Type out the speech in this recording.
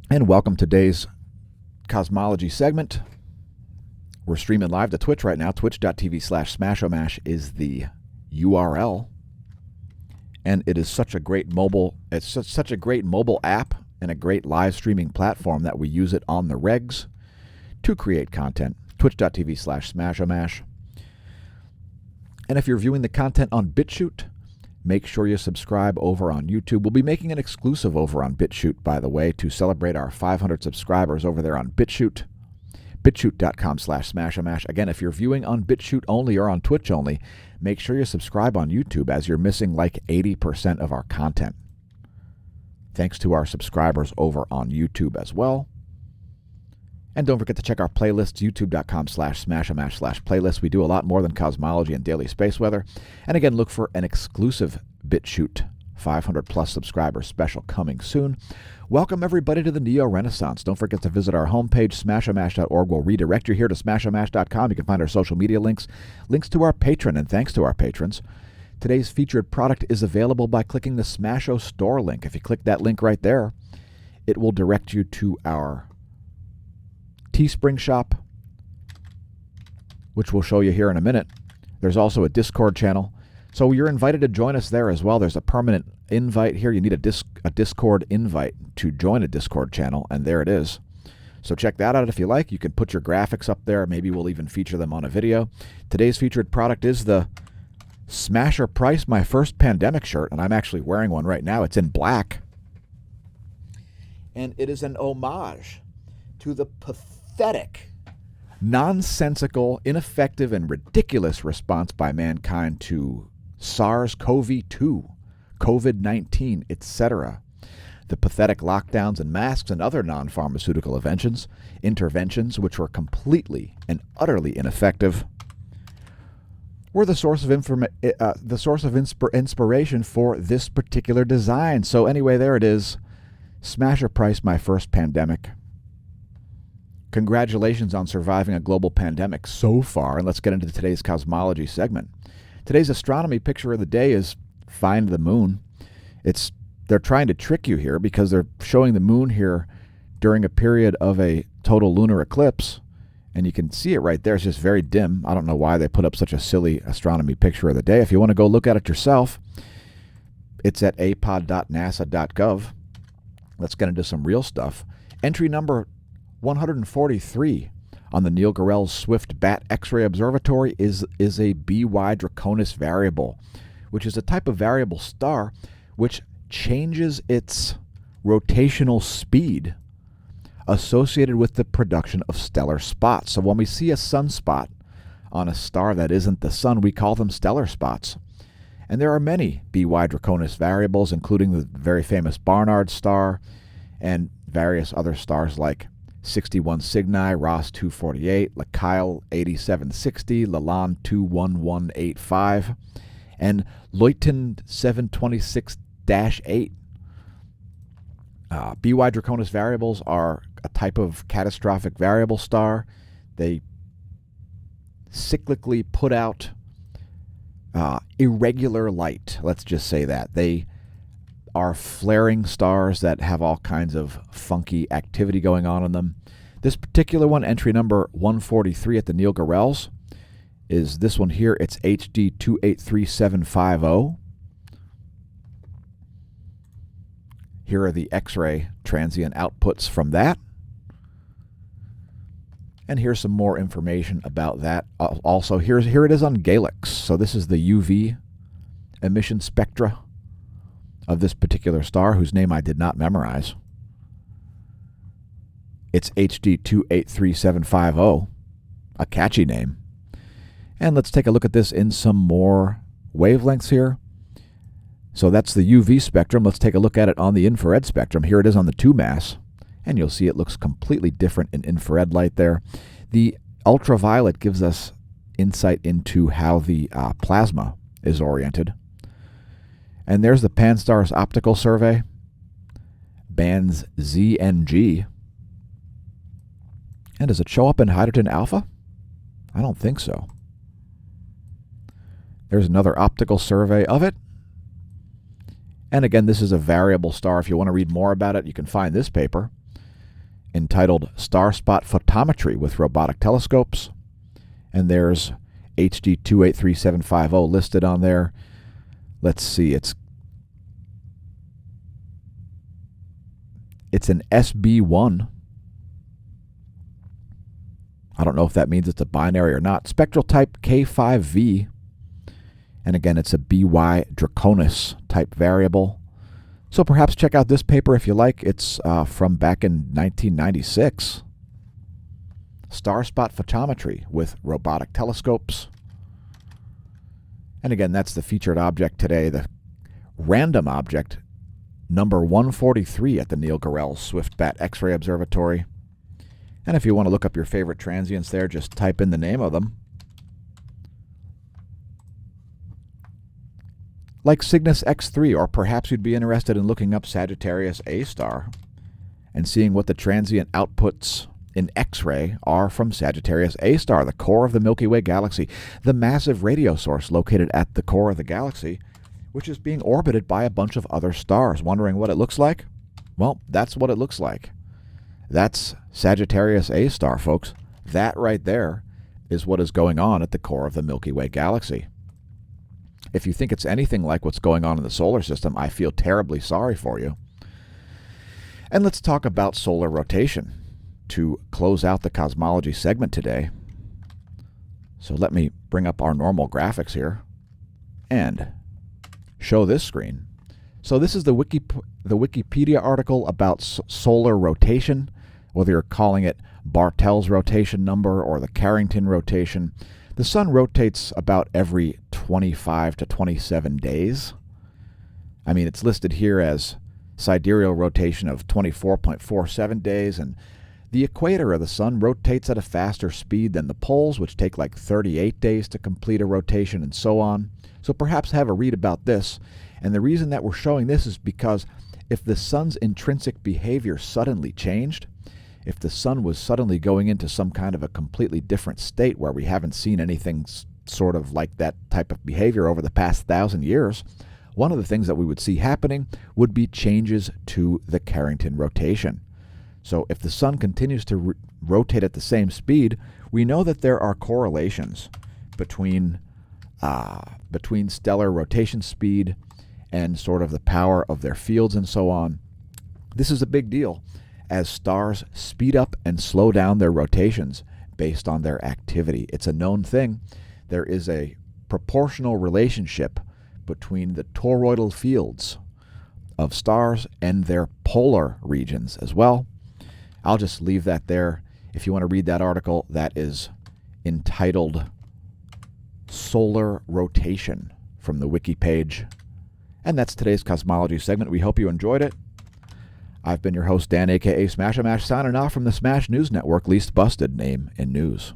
And welcome to today's Cosmology segment. We're streaming live to Twitch right now. Twitch.tv/smAsho is the URL. And it is such a great mobile app and a great live streaming platform that we use it on the regs to create content. Twitch.tv/smAsho. And if you're viewing the content on BitChute, make sure you subscribe over on YouTube. We'll be making an exclusive over on BitChute, by the way, to celebrate our 500 subscribers over there on BitChute. BitChute.com/smAsho. Again, if you're viewing on BitChute only or on Twitch only, make sure you subscribe on YouTube, as you're missing like 80% of our content. Thanks to our subscribers over on YouTube as well. And don't forget to check our playlists, youtube.com/smAsho/playlists. We do a lot more than cosmology and daily space weather. And again, look for an exclusive BitChute 500 plus subscribers special coming soon. Welcome everybody to the Neo Renaissance. Don't forget to visit our homepage, smAshomash.org. We'll redirect you here to smAshomash.com. You can find our social media links to our Patreon, and thanks to our patrons. Today's featured product is available by clicking the smAsho store link. If you click that link right there, it will direct you to our Teespring shop, which we'll show you here in a minute. There's also a Discord channel, so you're invited to join us there as well. There's a permanent invite here. You need a Discord invite to join a Discord channel, and there it is. So check that out if you like. You can put your graphics up there. Maybe we'll even feature them on a video. Today's featured product is the Smasher Price My First Pandemic shirt, and I'm actually wearing one right now. It's in black, and it is an homage to the pathetic, nonsensical, ineffective, and ridiculous response by mankind to SARS-CoV-2, COVID-19, etc. The pathetic lockdowns and masks and other non-pharmaceutical interventions, which were completely and utterly ineffective, were the source of inspiration for this particular design. So anyway, there it is. Smasher Price My First Pandemic. Congratulations on surviving a global pandemic so far, and let's get into today's cosmology segment. Today's astronomy picture of the day is Find the Moon. They're trying to trick you here because they're showing the moon here during a period of a total lunar eclipse, and you can see it right there. It's just very dim. I don't know why they put up such a silly astronomy picture of the day. If you want to go look at it yourself, it's at apod.nasa.gov. Let's get into some real stuff. Entry number 143 on the Neil Gorell's Swift Bat X-ray Observatory is a BY Draconis variable, which is a type of variable star which changes its rotational speed associated with the production of stellar spots. So when we see a sunspot on a star that isn't the sun, we call them stellar spots. And there are many BY Draconis variables, including the very famous Barnard star and various other stars like 61 Cygni, Ross 248, Lacaille 8760, Lalande 21185, and Luyten 726-8. BY Draconis variables are a type of catastrophic variable star. They cyclically put out irregular light. Let's just say that. They are flaring stars that have all kinds of funky activity going on in them. This particular one, entry number 143 at the Neil Gorell's, is this one here. It's HD 283750. Here are the X-ray transient outputs from that. And here's some more information about that. Also, here it is on Galix. So this is the UV emission spectra of this particular star, whose name I did not memorize. It's HD 283750, a catchy name. And let's take a look at this in some more wavelengths here. So that's the UV spectrum. Let's take a look at it on the infrared spectrum. Here it is on the 2-mass, and you'll see it looks completely different in infrared light there. The ultraviolet gives us insight into how the plasma is oriented. And there's the Pan-STARRS optical survey, bands Z and G. And does it show up in hydrogen alpha? I don't think so. There's another optical survey of it. And again, this is a variable star. If you want to read more about it, you can find this paper. entitled Star Spot Photometry with Robotic Telescopes. And there's HD 283750 listed on there. Let's see, it's an SB1. I don't know if that means it's a binary or not. Spectral type K5V. And again, it's a BY Draconis type variable. So perhaps check out this paper if you like. It's from back in 1996. Star spot photometry with robotic telescopes. And again, that's the featured object today, the random object number 143 at the Neil Gorell Swift-Bat X-ray Observatory. And if you want to look up your favorite transients there, just type in the name of them. Like Cygnus X3, or perhaps you'd be interested in looking up Sagittarius A star and seeing what the transient outputs in X-ray are from Sagittarius A star, the core of the Milky Way galaxy, the massive radio source located at the core of the galaxy, which is being orbited by a bunch of other stars. Wondering what it looks like? Well, that's what it looks like. That's Sagittarius A star, folks. That right there is what is going on at the core of the Milky Way galaxy. If you think it's anything like what's going on in the solar system, I feel terribly sorry for you. And let's talk about solar rotation to close out the cosmology segment today. So let me bring up our normal graphics here and show this screen. So this is the Wikipedia article about solar rotation, whether you're calling it Bartel's rotation number or the Carrington rotation. The sun rotates about every 25 to 27 days. I mean, it's listed here as sidereal rotation of 24.47 days, and the equator of the sun rotates at a faster speed than the poles, which take like 38 days to complete a rotation, and so on. So perhaps have a read about this. And the reason that we're showing this is because if the sun's intrinsic behavior suddenly changed, if the sun was suddenly going into some kind of a completely different state where we haven't seen anything sort of like that type of behavior over the past 1,000 years, one of the things that we would see happening would be changes to the Carrington rotation. So if the sun continues to rotate at the same speed, we know that there are correlations between stellar rotation speed and sort of the power of their fields and so on. This is a big deal as stars speed up and slow down their rotations based on their activity. It's a known thing. There is a proportional relationship between the toroidal fields of stars and their polar regions as well. I'll just leave that there. If you want to read that article, that is entitled Solar Rotation from the wiki page. And that's today's cosmology segment. We hope you enjoyed it. I've been your host, Dan, a.k.a. smAsho, signing off from the Smash News Network, least busted name in news.